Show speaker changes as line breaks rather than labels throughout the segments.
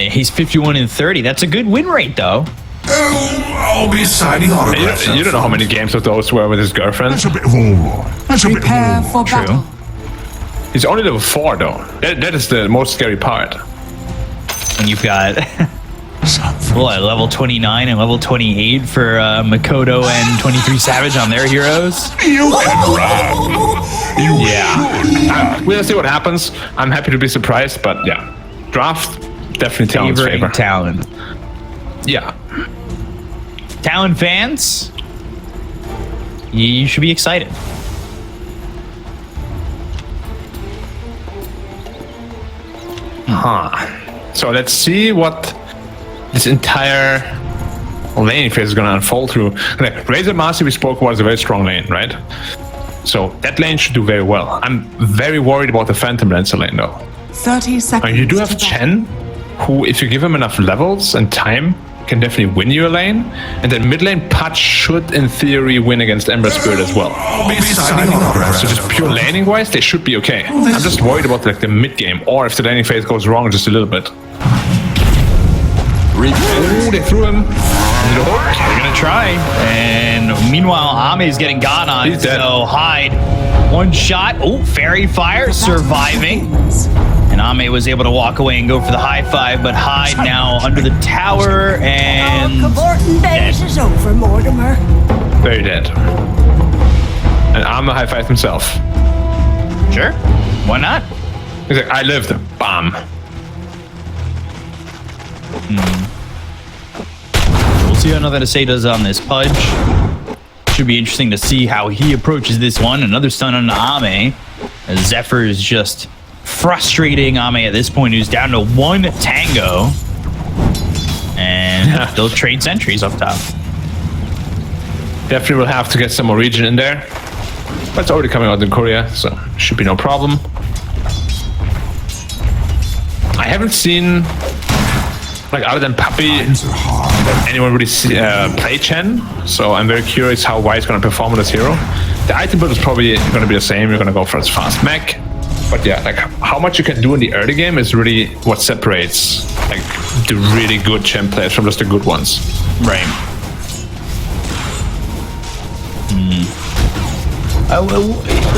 He's 51-30. That's a good win rate, though.
I'll be signing autographs.
You don't know how many games of those were with his girlfriend.
That's a bit more. That's a bit
Prepare
more.
for battle.
He's only level 4 though. That is the most scary part.
And you've got level 29 and level 28 for Makoto and 23 Savage on their heroes.
You can run.
Yeah. We'll see what happens. I'm happy to be surprised, but yeah. Draft, definitely Talon's favor.
Talon.
Yeah.
Talon fans, you should be excited.
So let's see what this entire laning phase is going to unfold through. Okay, Razor Master we spoke about is a very strong lane, right? So that lane should do very well. I'm very worried about the Phantom Lancer lane though.
30 seconds.
You do have Chen, who, if you give him enough levels and time, can definitely win you a lane. And then mid lane Patch should, in theory, win against Ember Spirit as well.
I'll be signing autographs.
So just pure laning wise, they should be okay. I'm just worried about like the mid game, or if the laning phase goes wrong just a little bit. Oh, they threw him.
They're gonna try. And meanwhile, Ame is getting got on.
He's dead.
So Hyde, one shot. Oh, Fairy Fire surviving. And Ame was able to walk away and go for the high five, but Hyde now under the tower and
Our cavorting days is over, Mortimer.
Very dead. And Armor high five himself.
sure, why not?
He's like, I lived. Bam.
We'll see how Nothing to Say does on this Pudge. Should be interesting to see how he approaches this one. Another stun on Ame. As Zephyr is just frustrating Ame at this point, who's down to one tango. And they'll trade sentries up top.
Definitely will have to get some more region in there. But it's already coming out in Korea, so should be no problem. I haven't seen, like, other than Puppy, anyone really play Chen, so I'm very curious how White's going to perform with this hero. The item build is probably going to be the same. You're going to go for its fast mech. But yeah, like, how much you can do in the early game is really what separates, like, the really good Chen players from just the good ones.
Right.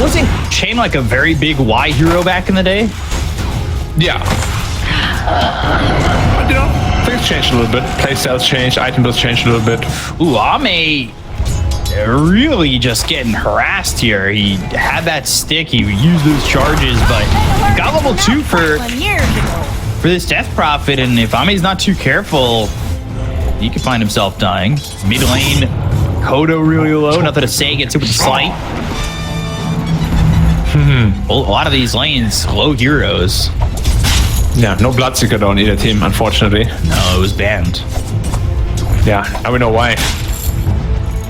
Wasn't Chain like a very big Y hero back in the day?
Yeah. But, you know, things changed a little bit. Playstyles changed, item builds changed a little bit.
Ooh, Ame really just getting harassed here. He had that stick, he used those charges, but he got level 2 for this Death Prophet, and if Ame's not too careful, he could find himself dying. Mid lane, Kodo really low, Nothing to Say, gets hit with the slight. A lot of these lanes, low heroes.
Yeah, no Bloodseeker on either team, unfortunately.
No, it was banned.
Yeah, now we know why.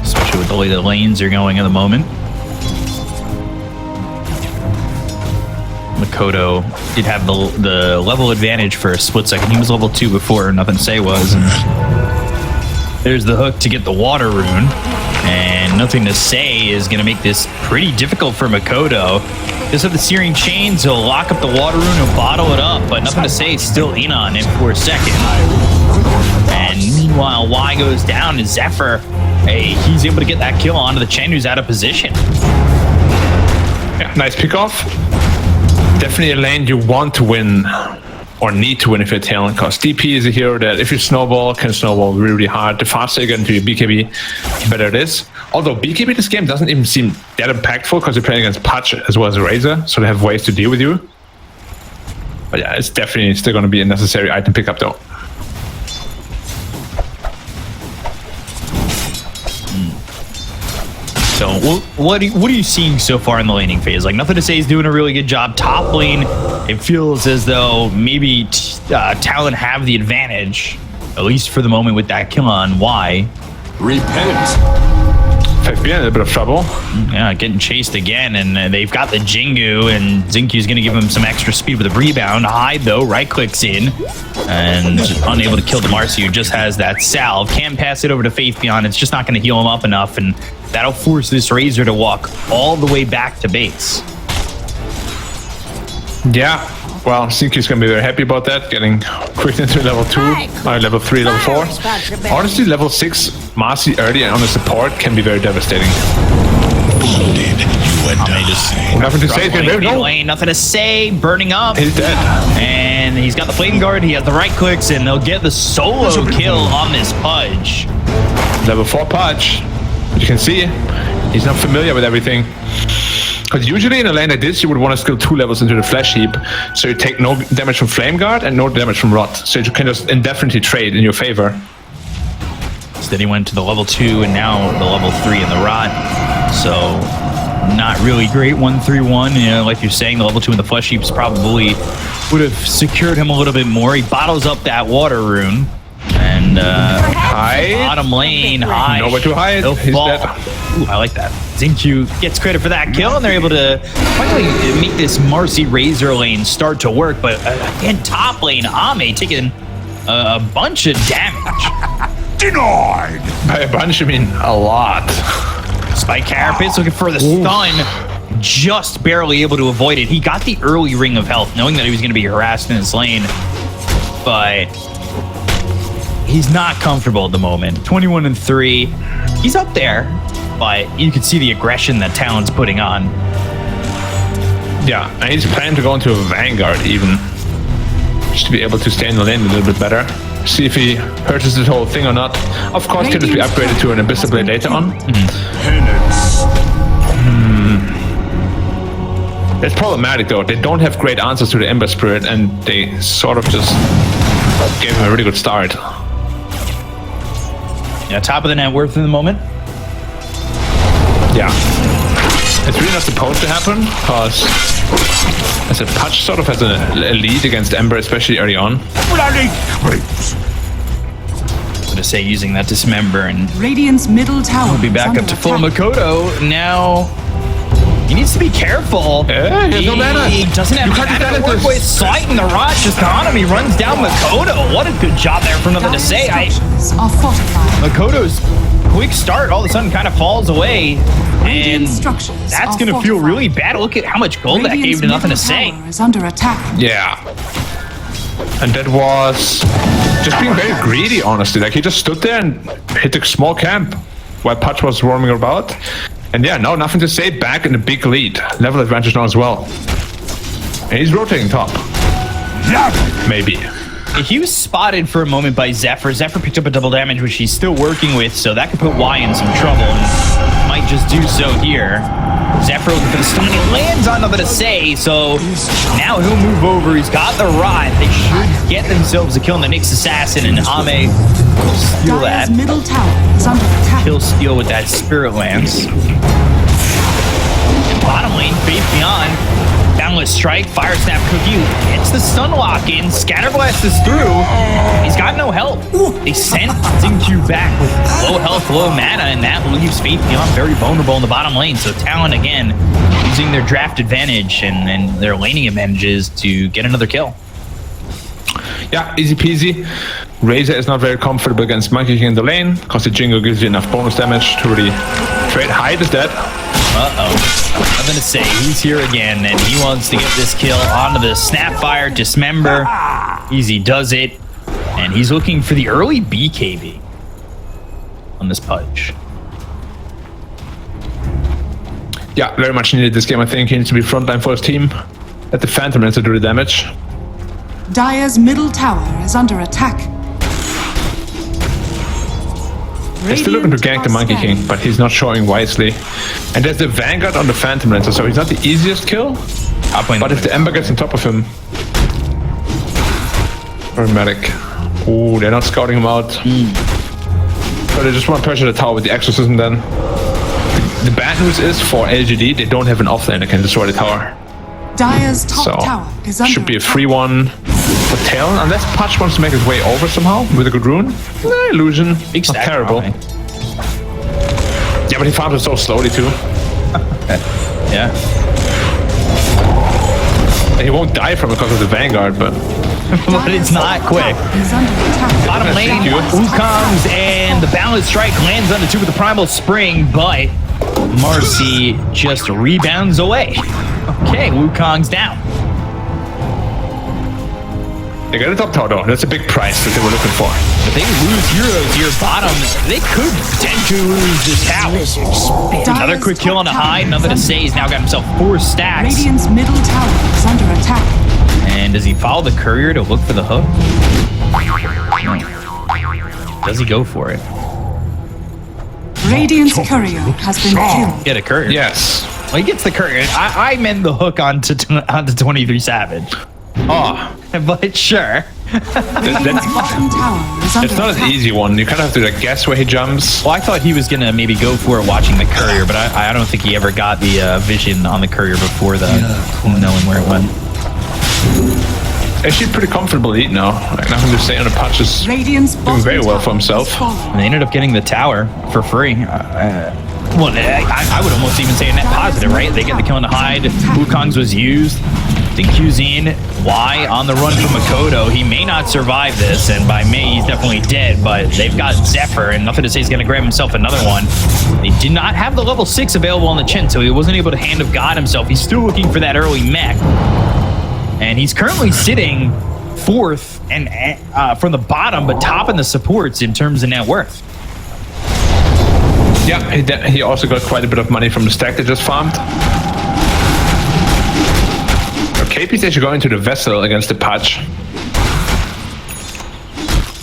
Especially with the way the lanes are going at the moment. Makoto did have the level advantage for a split second. He was level 2 before Nothing to Say was. And there's the hook to get the water rune. And Nothing to Say is going to make this pretty difficult for Makoto. Just have the Searing Chains, he'll lock up the water rune and bottle it up, but Nothing to Say is still in on him for a second. And meanwhile, Y goes down to Zephyr. Hey, he's able to get that kill onto the Chen, who's out of position.
Yeah, nice pickoff. Definitely a lane you want to win, or need to win if you're Talon, because DP is a hero that if you snowball, can snowball really, really hard. The faster you get into your BKB, the better it is. Although BKB this game doesn't even seem that impactful because you're playing against Patch as well as Razor, so they have ways to deal with you. But yeah, it's definitely still going to be a necessary item pickup though.
So what are you seeing so far in the laning phase? Like, Nothing to Say is doing a really good job. Top lane, it feels as though maybe Talon have the advantage, at least for the moment, with that kill on Y.
Repent.
FFB in a bit of trouble.
Yeah, getting chased again, and they've got the Jingu, and Zinkyu's going to give him some extra speed with a rebound. Hyde, though, right-clicks in, and unable to kill the Marcy, who just has that salve. Can't pass it over to Faith Beyond. It's just not going to heal him up enough, and that'll force this Razor to walk all the way back to base.
Yeah, Well, Sinky's gonna be very happy about that, getting quick into level 2, level 3, level 4. Honestly, level 6 Marcy early on the support can be very devastating.
Wounded, you and I.
Nothing to say.
Lane, nothing to say. Burning up.
He's dead.
And he's got the flame guard. He has the right clicks, and they'll get the solo kill on this Pudge.
Level 4 Pudge. As you can see, he's not familiar with everything. Because usually in a lane like this, you would want to skill 2 levels into the flash heap, so you take no damage from flame guard and no damage from rot, so you can just indefinitely trade in your favor.
Then he went to the level 2 and now the level 3 in the rot. So not really great 1-3-1. You know, like you're saying, the level 2 in the flesh heaps probably would have secured him a little bit more. He bottles up that water rune. And bottom lane, high.
Nowhere to hide. He's dead.
Ooh, I like that. Zinq gets credit for that kill, and they're able to finally make this Marcy Razor lane start to work. But again, top lane, Ame taking a bunch of damage.
Denied.
By a bunch, I mean a lot.
Spike Carapace looking for the stun, just barely able to avoid it. He got the early ring of health, knowing that he was going to be harassed in his lane, but he's not comfortable at the moment. 21-3, he's up there, but you can see the aggression that Talon's putting on.
Yeah, and he's planning to go into a Vanguard even, just to be able to stay in the lane a little bit better. See if he purchases this whole thing or not. Of course, can just be upgraded to an Abyssal Blade later on. It's problematic though. They don't have great answers to the Ember Spirit, and they sort of just gave him a really good start.
Yeah, top of the net worth in the moment.
Yeah. It's really not supposed to happen, because as a Pudge sort of has a lead against Ember, especially early on.
Bloody creeps.
I'm going to say using that Dismember, and
Radiant's middle tower
we'll be back up to full Makoto. Now, he needs to be careful.
Yeah, he has no mana.
He doesn't have mana to work with. Slighting the rot just on him. He runs down Makoto. What a good job there for nothing to say. Makoto's quick start all of a sudden kind of falls away, and that's going to feel really bad. Look at how much gold that gave to nothing to say.
Is under attack.
Yeah. And that was just being very greedy, honestly. Like, he just stood there and hit a small camp while Pudge was roaming about. And yeah, no, nothing to say, back in the big lead. Level advantage now as well. And he's rotating top. Maybe.
He was spotted for a moment by Zephyr. Zephyr picked up a double damage, which he's still working with, so that could put Y in some trouble, and might just do so here. Zephyr looking for the stun. He lands on nothing to say, so now he'll move over. He's got the rod. They should get themselves a kill on the Nyx Assassin, and Ame will steal that.
Middle tower is under attack.
He'll steal with that Spirit Lance. And bottom lane, Faith Beyond. Boundless Strike, Fire Snap Cookie, hits the stun lock in, Scatterblast is through. He's got no help. They sent Zinq back with low health, low mana, and that leaves Faith Beyond very vulnerable in the bottom lane. So Talon, again, using their draft advantage and their laning advantages to get another kill.
Yeah, easy peasy. Razor is not very comfortable against Monkey King in the lane, because the Jingo gives you enough bonus damage to really trade. Hyde is dead.
Nothing to say. He's here again, and he wants to get this kill onto the Snapfire, Dismember. Easy does it, and he's looking for the early BKB on this Pudge.
Yeah, very much needed this game, I think. He needs to be frontline for his team. Let the Phantom Lancer do the damage.
Dire's middle tower is under attack.
They're still looking to gank the Monkey King, but he's not showing wisely. And there's the Vanguard on the Phantom Lancer, so he's not the easiest kill. But if the Ember gets on top of him... Or Medic. Ooh, they're not scouting him out. So they just want to pressure the tower with the Exorcism then. The bad news is, for LGD, they don't have an offlane that can destroy the tower.
Dire's top tower is under
should be a free one for Talon, unless Pudge wants to make his way over somehow with a good rune. Illusion.
Big
not
stack
terrible. Yeah, but he farms it so slowly too.
Yeah.
And he won't die from it because of the Vanguard, but...
but it's not quick. Bottom lane, Wukong's and the Boundless Strike lands on the 2 with the Primal Spring, but Marcy just rebounds away. Okay, Wukong's down.
They got a top tower though. That's a big price that they were looking for.
If they lose heroes here bottom, they could potentially lose this tower. Another quick kill on the high. Nothing to say. He's now got himself 4 stacks.
Radiant's middle tower is under attack.
And does he follow the courier to look for the hook? Does he go for it?
Radiant's courier has been killed.
Get a courier.
Yes.
Well, he gets the courier. I meant the hook onto 23 Savage.
Oh,
But sure.
Radiant's bottom tower is under
it's not an
attack.
easy one. You kind of have to like guess where he jumps.
Well, I thought he was going to maybe go for it watching the courier, but I don't think he ever got the vision on the courier before the knowing where it went.
Actually, pretty comfortable lead now. Like nothing to say on the punches.
Radiant's
Doing
bottom
very well for
tower
himself.
has fallen.
And they ended up getting the tower for free. Well, I would almost even say a net positive, right? They get the kill on the hide. Wukong's was used. Dinkyu's in. Y on the run from Makoto. He may not survive this, and by May, he's definitely dead, but they've got Zephyr, and nothing to say he's going to grab himself another one. They did not have the level 6 available on the chin, so he wasn't able to Hand of God himself. He's still looking for that early mech. And he's currently sitting 4th and from the bottom, but top in the supports in terms of net worth.
Yeah, he also got quite a bit of money from the stack they just farmed. KP's actually going to the vessel against the patch.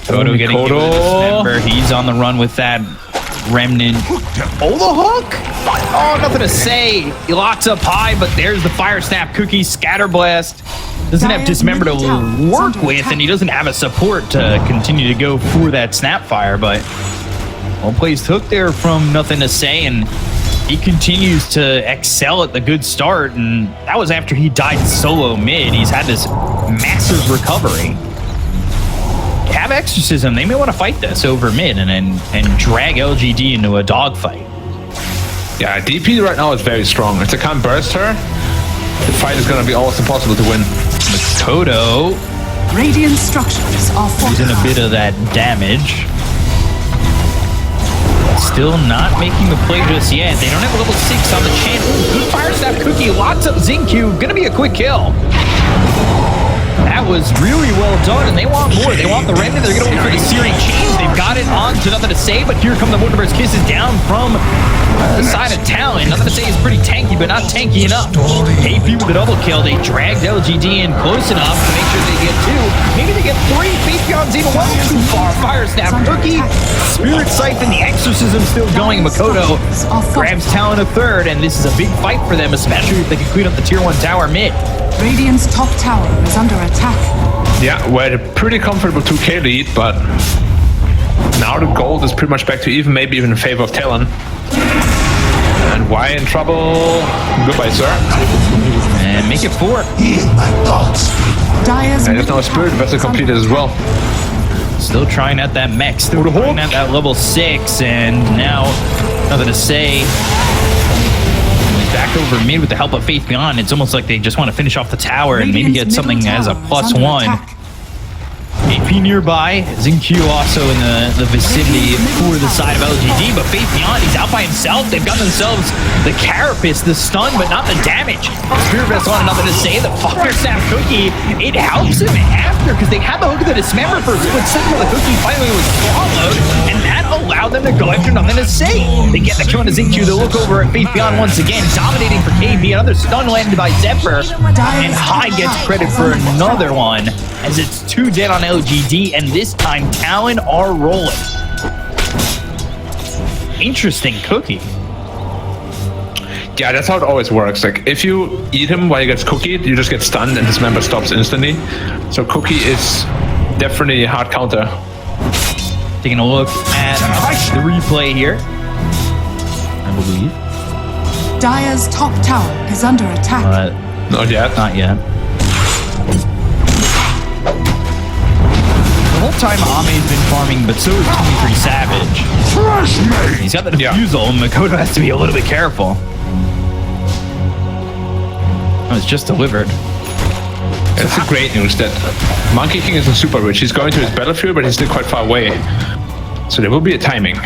Kodo getting hit with a dismember. He's on the run with that remnant. Oh, the hook! Oh, nothing to say. He locks up high, but there's the fire snap cookie scatter blast. Doesn't have dismember to work with, and he doesn't have a support to continue to go for that snap fire, but well placed hook there from nothing to say, and he continues to excel at the good start, and that was after he died solo mid. He's had this massive recovery. Have Exorcism. They may want to fight this over mid and drag LGD into a dogfight.
Yeah, DP right now is very strong. If they can't burst her, the fight is going to be almost impossible to win.
Makoto
Radiant structures are
using a
fortified.
bit of that damage. Still not making the play just yet. They don't have a level 6 on the chin. Ooh, good fire snap cookie. Lots of Xingqiu. Gonna be a quick kill. That was really well done, and they want more. They want the remnant. They're gonna wait for the Searing Chains. They've got it on to nothing to say, but here come the Wonderverse Kisses down from the side of Talon. Nothing to say is pretty tanky, but not tanky enough. AP with a double kill. They dragged LGD in close enough to make sure they get 2. Maybe they get 3. Faithion's even well too far. Fire snap cookie. Spirit Siphon. The Exorcism still going. Makoto grabs Talon a 3rd, and this is a big fight for them, especially if they can clean up the tier 1 tower mid.
Radiant's top tower is under attack.
Yeah, we're at a pretty comfortable 2k lead, but now the gold is pretty much back to even, maybe even in favor of Talon. And why in trouble? Goodbye, sir.
And make it 4.
Dire's
And there's now a spirit vessel completed as well.
Still trying at that mech. Still trying at that level 6. And now, nothing to say. Back over mid with the help of Faith Beyond. It's almost like they just want to finish off the tower and maybe get something as a +1. AP nearby. Xingqiu also in the vicinity for the side of LGD, but Faith Beyond, he's out by himself. They've got themselves the carapace, the stun, but not the damage. Spirit Vessel on nothing to say. The Fire Snap Cookie, it helps him after because they had the hook of the Dismember for a split second where the cookie finally was swallowed, and that allowed them to go after nothing to say. They get the kill on Xingqiu. They look over at Faith Beyond once again, dominating for KB. Another stun landed by Zephyr, and High gets credit for another one as it's 2 dead on LGD, and this time Talon are rolling. Interesting cookie.
Yeah, that's how it always works. Like, if you eat him while he gets cookied, you just get stunned and his member stops instantly. So cookie is definitely a hard counter.
Taking a look at the replay here, I believe.
Dire's top tower is under attack.
Not yet.
Not yet. The whole time Ame's been farming, but so is 23 Savage. He's got the defusal, and Makoto has to be a little bit careful. Oh, it's just delivered.
That's the great news that Monkey King isn't super rich. He's going to his battlefield, but he's still quite far away. So there will be a timing.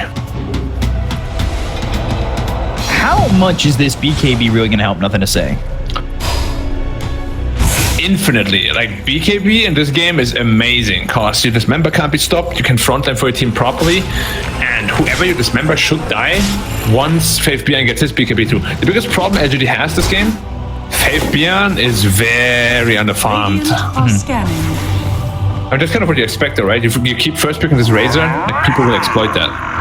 How much is this BKB really going to help? Nothing to say.
infinitely. Like, BKB in this game is amazing because your dismember can't be stopped, you can frontline for your team properly, and whoever your dismember should die once Faith Bjorn gets his BKB too. The biggest problem LGD has this game, Faith Bjorn is very underfarmed.
Radiant are scanning.
I mean, that's kind of what you expect though, right? You keep first picking this Razor, like, people will exploit that.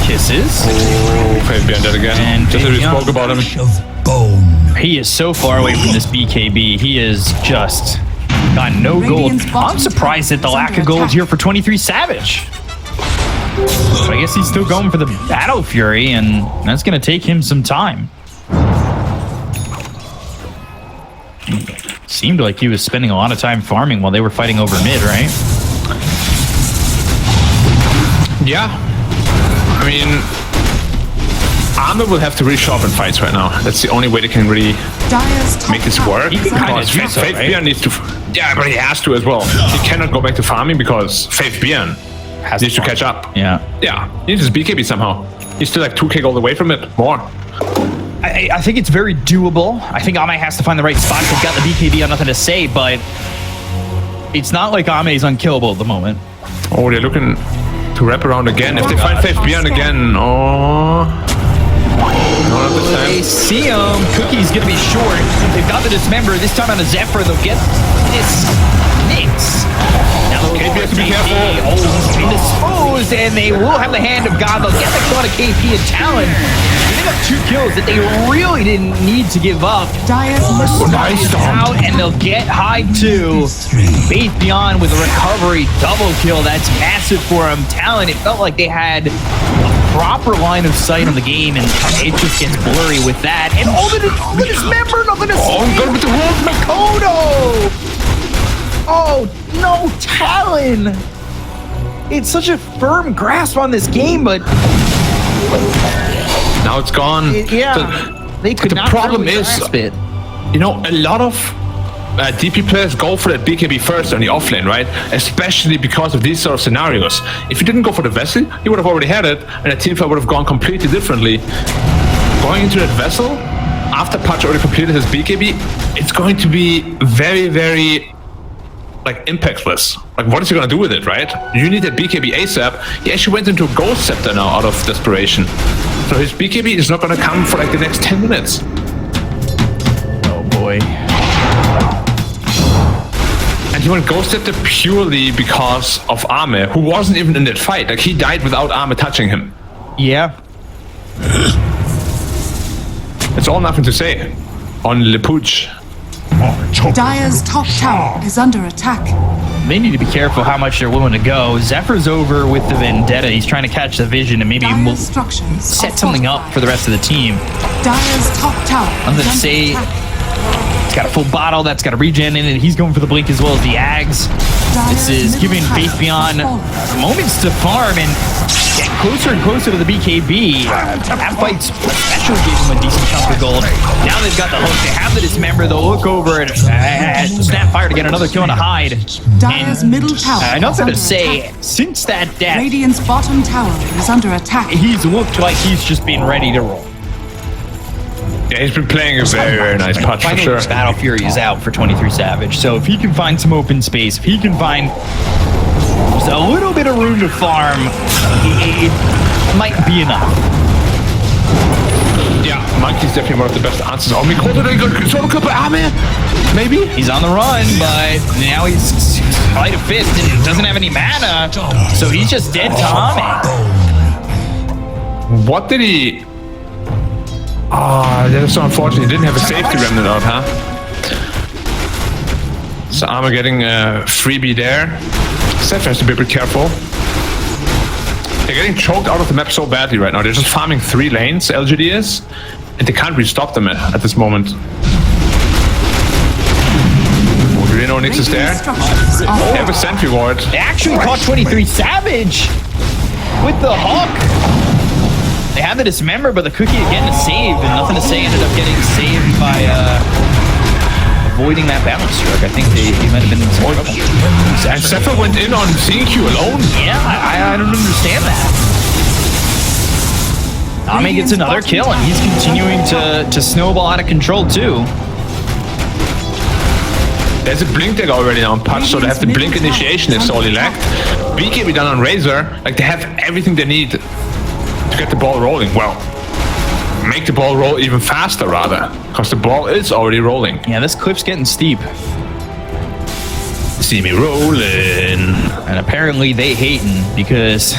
Kisses.
Oh, Faith Bjorn dead again.
And
Just as we
Faith
spoke about him.
Of bone.
He is so far away from this BKB. He is just got no gold.
Radiant's bottom
I'm surprised at the
tower is
lack
under
of gold
attack.
here for 23 Savage. But I guess he's still going for the Battle Fury, and that's going to take him some time. Seemed like he was spending a lot of time farming while they were fighting over mid, right?
Yeah. I mean, Armor will have to really sharpen fights right now. That's the only way they can really
Dire's top
make this
tower
work.
He can kinda
Because
do so,
Faith
right?
Bjorn needs to... Yeah, but he has to as well. He cannot go back to farming because Faith Bjorn needs to catch up.
Yeah.
Yeah, he needs his BKB somehow. He's still like 2k gold away from it. More.
I think it's very doable. I think Ame has to find the right spot. They've got the BKB on nothing to say, but it's not like Ame is unkillable at the moment.
Oh, they're looking to wrap around again. If they find Faith Bjorn again, oh... Not this
They
time.
see him. Cookie's going to be short. They've got the Dismember. This time on a Zephyr, they'll get this mix. Now they'll
KP has to be careful.
Oh, he's been disposed, and they will have the hand of God. They'll get the claw to KP and Talon. They got 2 kills that they really didn't need to give up.
Dire's middle tower
Nice
is
stomp.
Out, and they'll get high 2. Faith Beyond with a recovery double kill. That's massive for him. Talon, it felt like they had a proper line of sight on the game, and it just gets blurry with that. And all the Dismember, nothing to say.
Oh, good with the wolf.
Makoto! Oh, no, Talon! It's such a firm grasp on this game, but
Now it's gone.
they could
the
not
problem
really
is-
grasp it.
You know, a lot of DP players go for that BKB first on the offlane, right? Especially because of these sort of scenarios. If you didn't go for the Vessel, you would have already had it, and the team fight would have gone completely differently. Going into that Vessel, after Patch already completed his BKB, it's going to be very, very, like, impactless. Like, what is he going to do with it, right? You need that BKB ASAP. He actually went into a Ghost Scepter now out of desperation. So his BKB is not going to come for, like, the next 10 minutes.
Oh, boy.
And he went Ghost Scepter purely because of Arme, who wasn't even in that fight. Like, he died without Arme touching him.
Yeah.
It's all nothing to say on Le Pooch.
Dire's top tower is under attack.
They need to be careful how much they're willing to go. Zephyr's over with the Vendetta. He's trying to catch the vision and maybe
Dire's structures
set
are
something up
fortified.
for the rest of the team.
Dire's top tower
I'm
is
gonna
under
say-
attack.
It's got a full bottle. That's got a regen in it. He's going for the blink as well as the Ags. This is giving Faith Beyond moments to farm and get closer and closer to the BKB. That fight's especially gave him a decent chunk of gold. Now they've got the hook. They have the Dismember. They'll look over and Snapfire to get another kill on a hide.
Dire's middle tower is
Nothing
under
to say.
attack.
Since that death,
Radiant's bottom tower is under attack.
he's looked like he's just been ready to roll.
Yeah, he's been playing a very, very nice patch for
Finally,
sure.
Battle Fury is out for 23 Savage, so if he can find some open space, if he can find just a little bit of room to farm, it might be enough.
Yeah, Monkey's definitely one of the best answers. Oh, Mikoto, they got solo kill by Arme? Maybe?
He's on the run, but now he's Flight of Fist and doesn't have any mana, so he's just dead to Ame.
What did he... Ah, that's so unfortunate. He didn't have a safety remnant out, huh? So Arme getting a freebie there. Seth has to be a bit careful. They're getting choked out of the map so badly right now. They're just farming 3 lanes, LGD is, and they can't really stop them at this moment. Oh, do they know Nyx is there?
Radiant structures are
They have a sentry ward.
They actually caught 23 Savage with the Hawk. They had the Dismember, but the Cookie again to save, and nothing to say ended up getting saved by avoiding that balance stroke. I think he might have been in some trouble.
And Zephyr went in on seeing Q alone.
Yeah, I don't understand that. Ame gets another kill, and he's continuing to snowball out of control too.
There's a blink deck already on Patch, so they have the blink initiation if Soli lacked. BKB done on Razor, like they have everything they need to get the ball rolling. Well, make the ball roll even faster rather, because the ball is already rolling.
Yeah, this cliff's getting steep.
See me rolling.
And apparently they hating because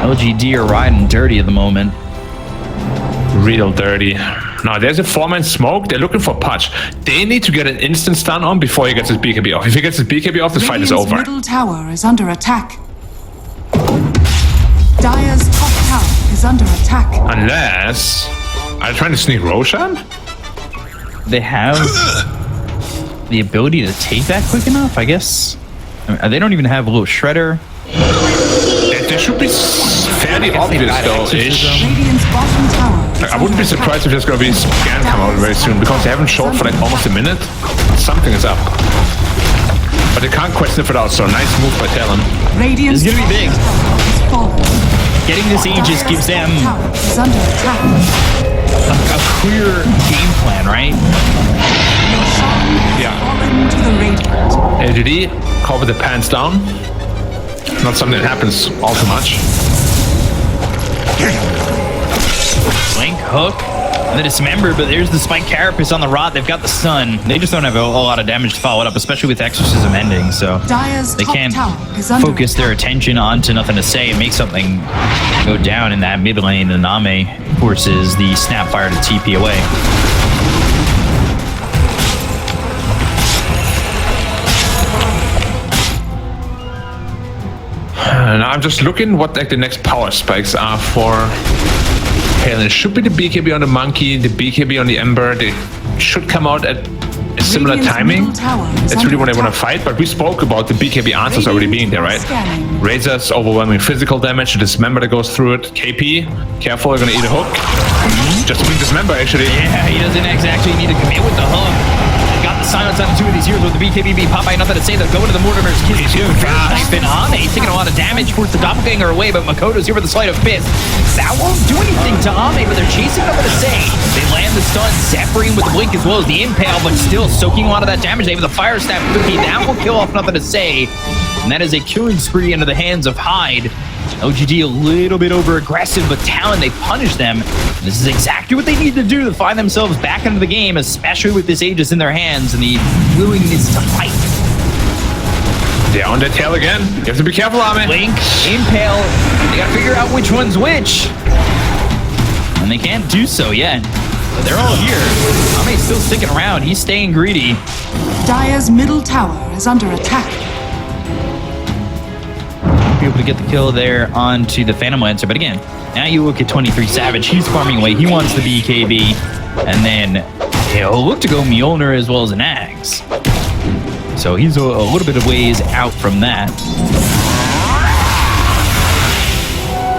LGD are riding dirty at the moment.
Real dirty. Now there's a 4-man smoke. They're looking for Patch. They need to get an instant stun on before he gets his BKB off. If he gets his BKB off, this fight is over.
Middle tower is under attack. Dire's top tower is under attack.
Unless... Are they trying to sneak Roshan?
They have the ability to take that quick enough, I guess. I mean, they don't even have a little shredder.
They should be fairly obvious though.
Radiant's bottom tower.
Like, I wouldn't be surprised if there's gonna be a scan come out very soon, because they haven't showed for like almost a minute. Something is up. But they can't question it without, so nice move by Talon.
Radiant's
It's gonna be big.
fallen.
Getting this Aegis gives them
Tower is under attack.
a clear game plan, right?
Yeah.
Fallen to the radiant.
LGD, cover the pants down. Not something that happens all too much.
Blink, hook, and the dismember, but there's the spike carapace on the rod. They've got the stun. They just don't have a lot of damage to follow it up, especially with exorcism ending, so
Dire's
they
top
can't
tower is under
focus their attention onto nothing to say and make something go down in that mid lane. And Ame forces the snapfire to TP away.
And I'm just looking what like the next power spikes are for Talon. It should be the BKB on the Monkey, the BKB on the Ember. They should come out at a similar
Radiant's
timing.
middle tower is
That's really
under
when they want to
attack.
fight, but we spoke about the BKB answers already being there, right?
Scanning.
Razor's overwhelming physical damage, the dismember that goes through it. KP, careful, you're gonna eat a hook. Just to dismember actually.
Yeah, he doesn't exactly need to commit with the hook. Got the silence on 2 of these heroes with the BKB pop by nothing to say. They'll go into the Mortimer's kiss.
He's too fast.
Been on. He's taking a lot of damage, forced the doppelganger away, but Makoto's here with a sleight of fist. That won't do anything to Ame, but they're chasing nothing to say. They land the stun, separating with the blink as well as the impale, but still soaking a lot of that damage. They have the fire snap cookie. That will kill off nothing to say. And that is a killing spree into the hands of Hyde. LGD a little bit over aggressive, but Talon, they punish them. This is exactly what they need to do to find themselves back into the game, especially with this Aegis in their hands and the willingness to fight.
They're on their tail again. You have to be careful, Ame.
Blink, impale, they gotta figure out which one's which. And they can't do so yet. But they're all here. Ame's still sticking around. He's staying greedy.
Dire's middle tower is under attack.
Be able to get the kill there onto the Phantom Lancer, but again, now you look at 23 Savage. He's farming away. He wants the BKB, and then he'll look to go Mjolnir as well as an Axe. So he's a little bit of ways out from that,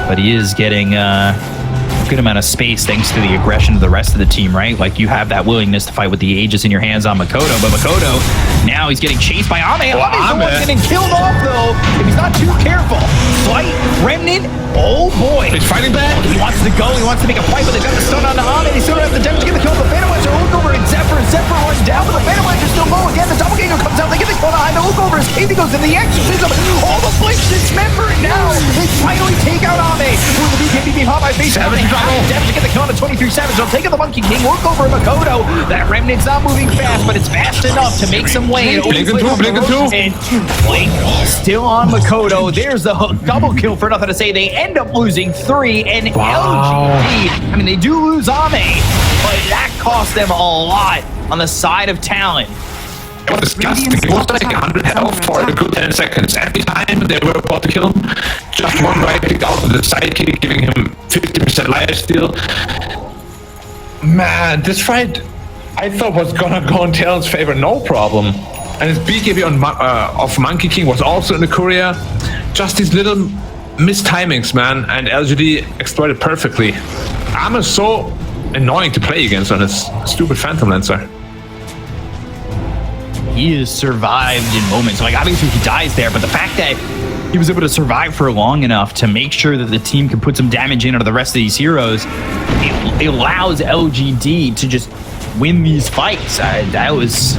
but he is getting a good amount of space thanks to the aggression of the rest of the team, right? Like, you have that willingness to fight with the Aegis in your hands on Makoto, but Makoto, now he's getting chased by Ame.
Well,
Ame's the one
Ame-
getting killed off, though, if he's not too careful. Slight Remnant, oh boy.
He's fighting back.
He wants to go, he wants to make a fight, but they've got the stun on Ame. They still don't have the damage to get the kill. The Phantom Lancer look over and Zephyr runs down, but the Phantom Lancer's still low again. The Doppelganger comes out, they get the kill behind the look over as KP goes in the exorcism. All the blinks dismember, and now they finally take out Ame. With the BKB being hot by face.
Savage
Definitely get the kill on the 23 Savage. They'll take out the Monkey King. Work over Makoto. That Remnant's not moving fast, but it's fast enough to make some way.
Blink and two, blink and two.
And Blink still on Makoto. There's the hook. Double kill for nothing to say. They end up losing 3, and
Wow.
LGD, I mean, they do lose Ame, but that cost them a lot on the side of Talon.
What disgusting. It was like 100 health for a good 10 seconds. Every time they were about to kill him, just one right click out of the sidekick, giving him 50% lifesteal. Man, this fight I thought was gonna go in Talon's favor, no problem. And his BKB on of Monkey King was also in the courier. Just these little mistimings, man, and LGD exploited perfectly. Armor is so annoying to play against on his stupid Phantom Lancer.
He has survived in moments. Like, obviously he dies there, but the fact that he was able to survive for long enough to make sure that the team could put some damage in onto the rest of these heroes. It allows LGD to just win these fights. That was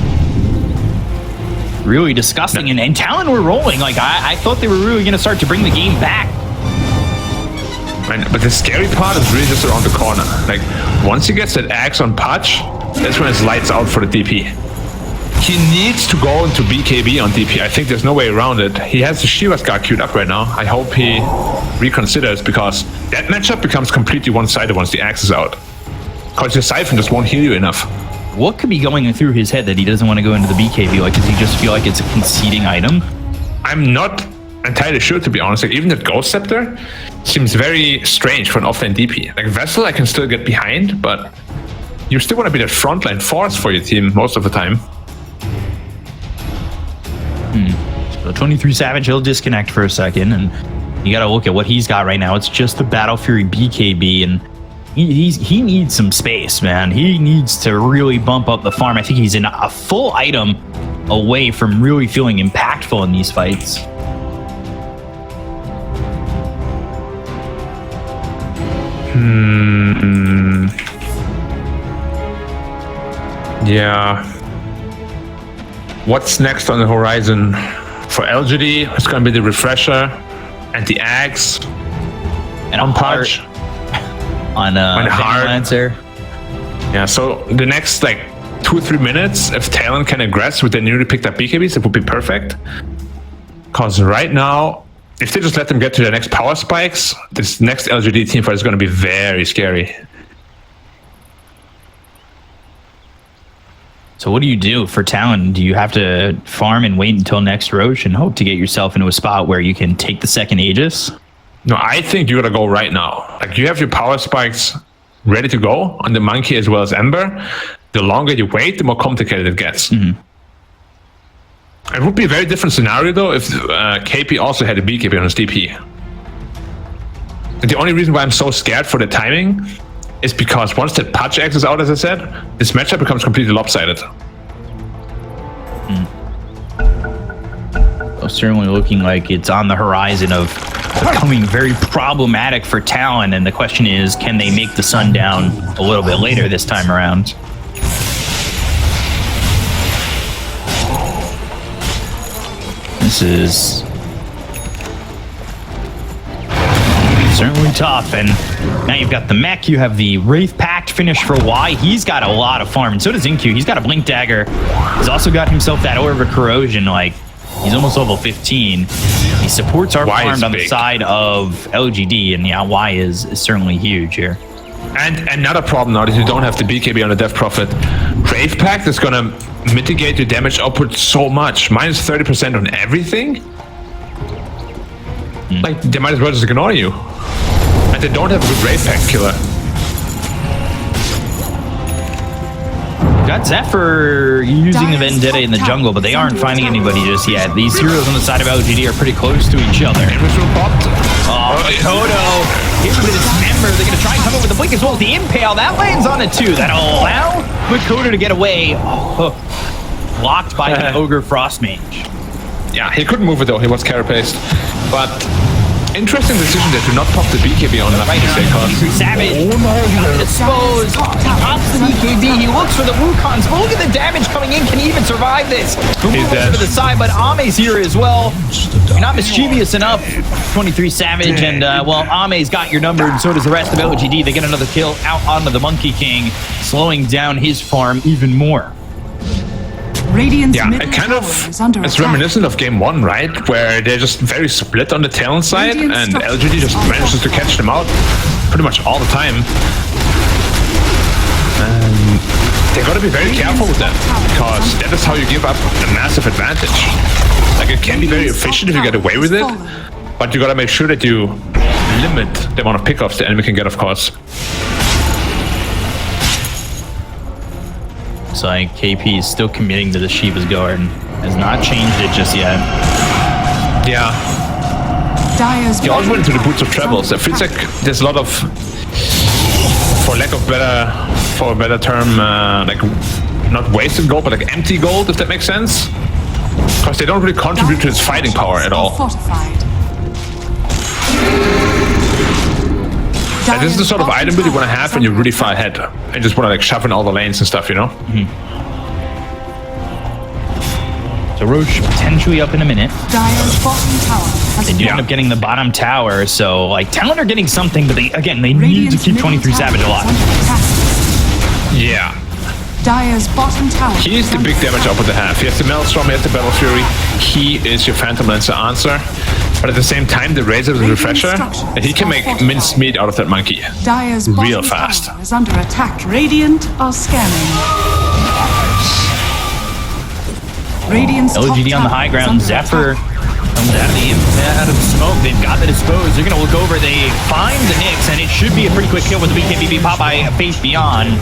really disgusting. And Talon were rolling. Like, I thought they were really going to start to bring the game back.
But the scary part is really just around the corner. Like, once he gets that axe on Patch, that's when it's lights out for the DP. He needs to go into BKB on DP. I think there's no way around it. He has the Shiva Scar queued up right now. I hope he reconsiders, because that matchup becomes completely one-sided once the axe is out. Because your Siphon just won't heal you enough.
What could be going through his head that he doesn't want to go into the BKB? Like, does he just feel like it's a conceding item?
I'm not entirely sure, to be honest. Like, even that Ghost Scepter seems very strange for an offlane DP. Like, Vessel I can still get behind, but you still want to be that frontline force for your team most of the time.
So 23 Savage, he'll disconnect for a second, and you got to look at what he's got right now. It's just the Battle Fury BKB, and he needs some space, man. He needs to really bump up the farm. I think he's in a full item away from really feeling impactful in these fights.
Yeah. What's next on the horizon? For LGD, it's going to be the Refresher and the Axe.
And
on
Patch. On
Hard.
Lancer.
Yeah, so the next like 2 or 3 minutes, if Talon can aggress with the newly picked up BKBs, it would be perfect. Because right now, if they just let them get to their next power spikes, this next LGD team fight is going to be very scary.
So what do you do for Talon? Do you have to farm and wait until next Roche and hope to get yourself into a spot where you can take the second Aegis?
No, I think you gotta go right now. Like, you have your power spikes ready to go on the Monkey as well as Ember. The longer you wait, the more complicated it gets. It would be a very different scenario though if KP also had a BKB on his DP. And the only reason why I'm so scared for the timing is because once that Patch X is out, as I said, this matchup becomes completely lopsided.
Certainly looking like it's on the horizon of becoming very problematic for Talon, and the question is, can they make the sun down a little bit later this time around? This is certainly tough, and now you've got the mech, you have the Wraith Pact finish for Y. He's got a lot of farm, and so does InQ. He's got a Blink Dagger. He's also got himself that Orb of Corrosion. Like, he's almost level 15. He supports our farm on the side of LGD, and yeah, Y is certainly huge here.
And another problem now that you don't have the BKB on the Death Prophet. Wraith Pact is gonna mitigate your damage output so much. Minus 30% on everything? Like, they might as well just ignore you. And they don't have a good Wraith Pact killer.
Got Zephyr using the Vendetta in the jungle, but they aren't finding anybody just yet. These heroes on the side of LGD are pretty close to each other. Oh, Makoto hit with his member. They're going to try and come up with the blink as well as the impale. That lands on it too. That'll allow Makoto to get away. Oh, blocked by the Ogre Frostmage.
Yeah, he couldn't move it though. He was carapaced. But interesting decision there to not pop the BKB on that.
Right now, Savage exposed. Pops the BKB. He looks for the Wukongs. But look at the damage coming in. Can he even survive this? He's dead. To the side, but Ame's here as well. You're not mischievous enough. 23 Savage, and well, Ame's got your number, and so does the rest of LGD. They get another kill out onto the Monkey King, slowing down his farm even more.
Radiant's
it kind of it's reminiscent of game 1, right? Where they're just very split on the Talon side, and LGD just manages to catch them out pretty much all the time. And they gotta be very careful with that, because that is how you give up a massive advantage. Like, it can be very efficient if you get away with it, but you gotta make sure that you limit the amount of pickoffs the enemy can get, of course.
So like KP is still committing to the Shiva's Guard and has not changed it just yet.
Yeah. He also went into the Boots of Travels. It feels like there's a lot of, for a better term, like not wasted gold, but like empty gold, if that makes sense. Because they don't really contribute to his fighting power at all. And this is the sort of item build you want to have when you're really far ahead and just want to like shove in all the lanes and stuff, you know?
So Roche potentially up in a minute.
Dire's bottom tower has
They do end up getting the bottom tower, so like Talon are getting something, but they need to keep 23 Savage alive.
Yeah.
Dire's bottom tower.
He is the big damage up with the half. He has the Maelstrom, he has the Battle Fury. He is your Phantom Lancer answer. But at the same time, the Razor is a refresher, and he can make minced meat out of that monkey.
Dire's
real
bottom
fast.
tower is under attack. Radiant are scanning. Radiant's top
LGD on the
tower
high
is
ground.
under
Zephyr
attack.
comes out of the smoke. They've got the dispose. They're going to look over. They find the Nyx, and it should be a pretty quick kill with the BKB pop by Face Beyond.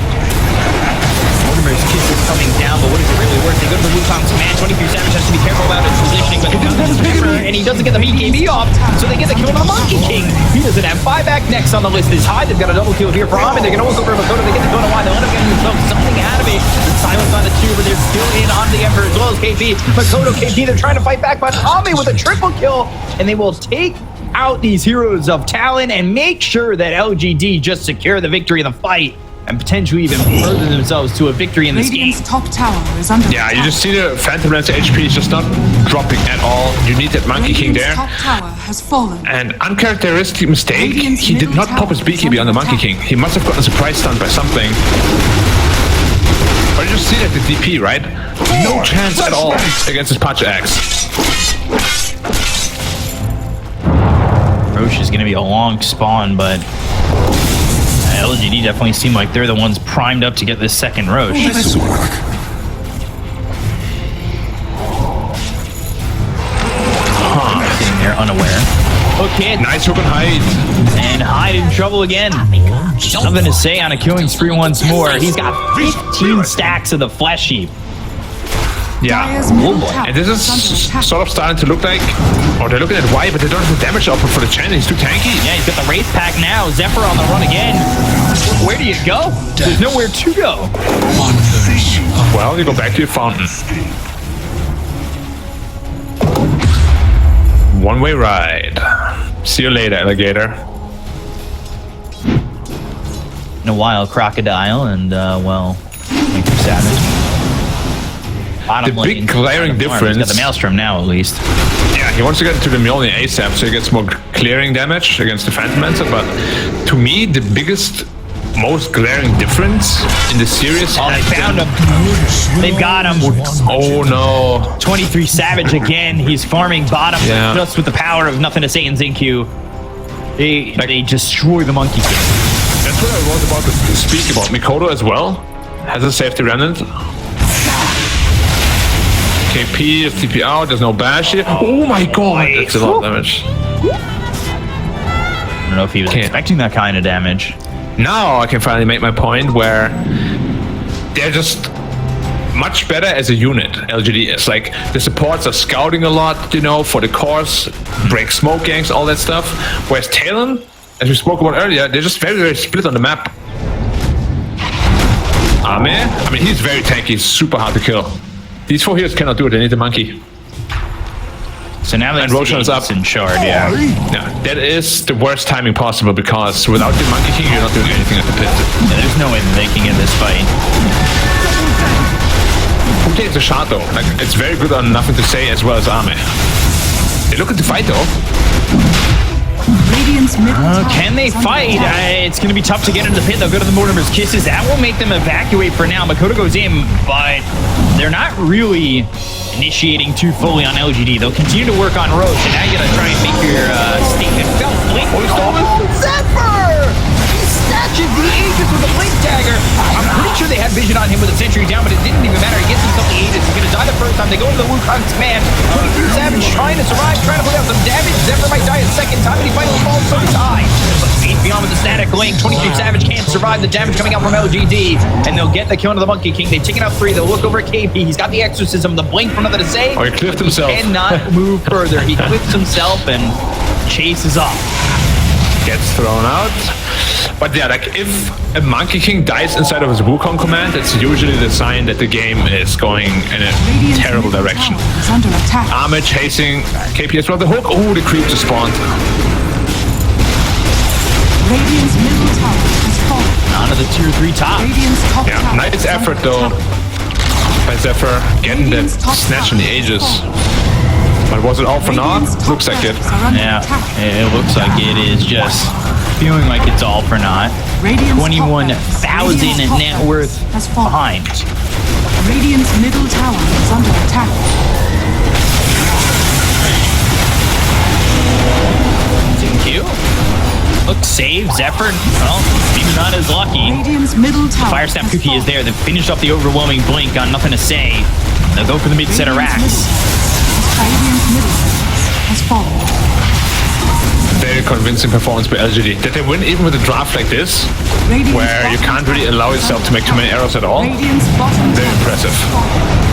Mortimer's Kiss is coming down, but what is it really worth? They go to the Wukong's command. 23 Savage has to be careful about his positioning, but he doesn't have his Zephyr, and he doesn't get the BKB off, so they get the kill on the Monkey King. He doesn't have buyback. Next on the list is High. They've got a double kill here for Armin. They're going to look over Makoto. They get the Kona wide. They'll end up getting themselves something out of it. Silence on the two, but they're still in on the Emperor as well as KP. Makoto, KP, they're trying to fight back, but Ami with a triple kill, and they will take out these heroes of Talon and make sure that LGD just secure the victory in the fight and potentially even further themselves to a victory in this game.
Radiant's top tower is under
Yeah,
attack.
you just see the Phantom Lancer HP is just not dropping at all. You need that Monkey King
Radiant's
there.
top tower has fallen.
And uncharacteristic mistake,
Radiant's
he did
middle
not pop his
tower is
BKB on the
under
Monkey
attack.
King. He must have gotten surprise stunned by something. But you just see that the DP, right? No chance at all against his Pacha Axe.
Roche is going to be a long spawn, but LGD definitely seem like they're the ones primed up to get this second Roche.
Let's work.
Sitting there unaware. Okay,
Nice hook and hide.
and Hyde in trouble again. Nothing to say on a killing spree once more. He's got 15 stacks of the Flesh Heap.
Yeah.
Dire's middle tower
And this is
under attack.
sort of starting to look like, or they're looking at why, but they don't have the damage output for the Chen. He's too tanky.
Yeah, he's got the Wraith Pack now. Zephyr on the run again. Where do you go? There's nowhere to go.
Wonders of
Well, you go back to your fountain. One-way ride. See you later, alligator.
In a while, Crocodile and, well, Savage. Bottom
The
lane,
big glaring
He's got the
difference-
Maelstrom now, at least.
Yeah, he wants to get into the Mjolnir ASAP, so he gets more clearing damage against the Phantom Lancer, but to me, the biggest, most glaring difference in the series
Oh, they
has
found
been-
him. They've got him.
Oh no.
23 Savage again. He's farming bottom
Yeah.
just with the power of Nothing to Say and Xingqiu. They destroy the Monkey King.
That's what I was about to speak about. Mikoto as well has a safety remnant. KP is TP out, there's no bash here. Oh my god, that's a lot of damage.
I don't know if he was
Can't.
expecting that kind of damage.
Now I can finally make my point where they're just much better as a unit, LGD is. Like, the supports are scouting a lot, you know, for the cores, break smoke gangs, all that stuff. Whereas Talon, as we spoke about earlier, they're just very, very split on the map. Ame, I mean, he's very tanky, he's super hard to kill. These four heroes cannot do it, they need the monkey.
So now
And
that's
Roshan is up.
in shard, yeah.
Yeah, that is the worst timing possible because without the Monkey King, you're not doing anything at the pit.
Yeah, there's no way that they can get this fight.
Who takes a shot though? Like, it's very good on Nothing to Say as well as Ame. They look at the fight though.
Radiant's middle tower
Can they
is under
fight?
attack.
It's going to be tough to get into the pit. They'll go to the Mortimer's Kisses. That will make them evacuate for now. Makoto goes in, but they're not really initiating too fully on LGD. They'll continue to work on Roche, and now you got to try and make your statement felt. Blink. Oh, Zephyr! He snatches the Aegis with a Blink Dagger. I'm pretty sure they had vision on him with a Sentry down, but it didn't even matter. He gets himself the Aegis. He's going to die the first time. They go to the Wukong's command. 23 Savage trying to survive, trying to put out some damage. Zephyr might die a second time, and he finally falls, so he dies. But Face Beyond with the static link. 23 Savage can't survive the damage coming out from LGD, and they'll get the kill into the Monkey King. They've taken out 3. They'll look over at KP. He's got the Exorcism, the Blink for Nothing to Say.
Oh, he cliffed himself.
Cannot move further. He clips himself and chases off.
Gets thrown out. But yeah, like, if a Monkey King dies inside of his Wukong command, it's usually the sign that the game is going in a
Radiant's
terrible
middle
direction.
tower is under attack.
Ame chasing KP as well. The hook. Oh, the creep just spawned.
Radiant's middle tower has fallen.
On to the tier 3 top.
Radiant's top
Yeah,
tower
nice
is
effort
under
though
attack.
by Zephyr getting that snatch in the ages. But was it all for naught?
Radiant's top
Looks like it.
barracks are under
Yeah,
attack.
it looks like it is just feeling like it's all for naught.
Radiant's top
21,000
barracks-
in net worth
has fallen.
behind.
Radiant's middle tower is under attack.
Q. Look, save, Zephyr. Well, maybe not as lucky.
Radiant's middle tower
Fire Snap
has
Cookie is
fallen.
there. They finished off the overwhelming blink on nothing to say. They'll go for the mid set of racks.
Radiant's middle barracks has fallen.
Very convincing performance by LGD. Did they win even with a draft like this,
Radiant's
where you
bottom
can't really allow yourself to make too many errors at all?
Radiant's bottom
Very
tower
impressive.
has fallen.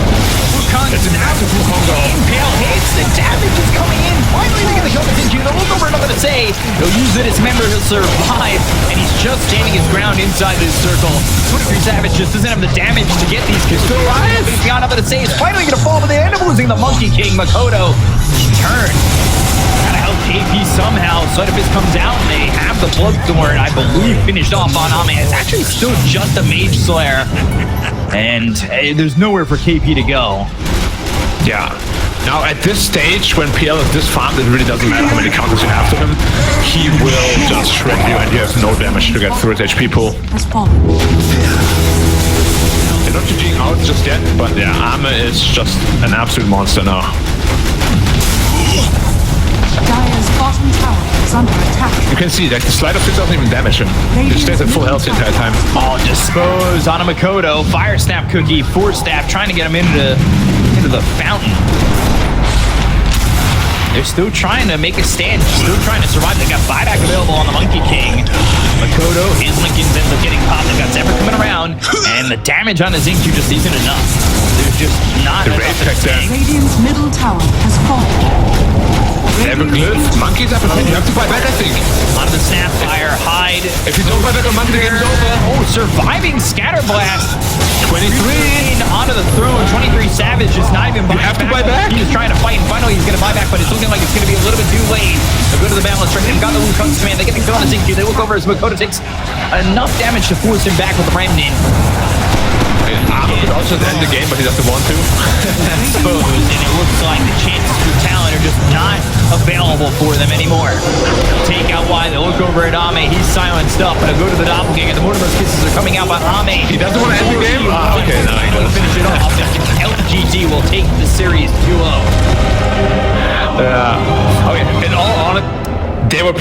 That's massive Wukong.
Impale hits, the damage is coming in. Finally, they get the kill into the look over, nothing to say. He'll use it, dismember, he'll survive, and he's just standing his ground inside his circle. 23 Savage just doesn't have the damage to get these kills. Still alive. He's got nothing to say. He's finally going to fall, but they end up losing the Monkey King, Makoto. Turn. Gotta help KP somehow. Sleight of Fist comes out, and they have the Bloodthorn, I believe, finished off on Ame. It's actually still just a Mage Slayer. And there's nowhere for KP to go.
Yeah. Now at this stage, when PL is this farmed, it really doesn't matter how many counters you have to him. He will just shred you, and you have no damage to get through his HP pool.
Has fallen.
They're not GGing out just yet, but yeah, Arme is just an absolute monster now.
Dire's bottom tower is under attack.
You can see, like, the Sleight of Fist doesn't even damage him. He stays at full health the entire time.
Oh, dispose on a Makoto. Fire Snap Cookie, Force Staff, trying to get him into the fountain. They're still trying to make a stand, still trying to survive. They got buyback available on the Monkey King. Makoto, his Lincolns ends up getting popped. They got Zephyr coming around, and the damage on his Zincu just isn't enough. There's just not
The
enough
raid
to
tech there.
take.
Radiant's middle tower has fallen.
Never glyph. Monkey's up in pin. You have to buy back, I think.
On the Snapfire, hide.
If you don't buy back on Monkey, the game's over.
Oh, surviving Scatterblast.
23.
Onto the throne. 23 Savage is not even buying
have to buy back?
He was trying to fight, and finally he's going to buy back, but it's looking like it's going to be a little bit too late. They'll go to the balance strike. They've got the Wukong's command. They get the kill on his Zincu. They look over as Makoto takes enough damage to force him back with the Remnant.
Arme could also end the game, but he doesn't want to.
Exposed, and it looks like the chances for Talon are just not available for them anymore. Take out wide. They look over at Ame. He's silenced up, but they'll go to the Doppelganger. The Mortimer's kisses are coming out by Ame.
He doesn't want to end the game? Ah, okay, now he does.
Finish it off. LGD will take the series 2-0.
Okay, in all honesty, they were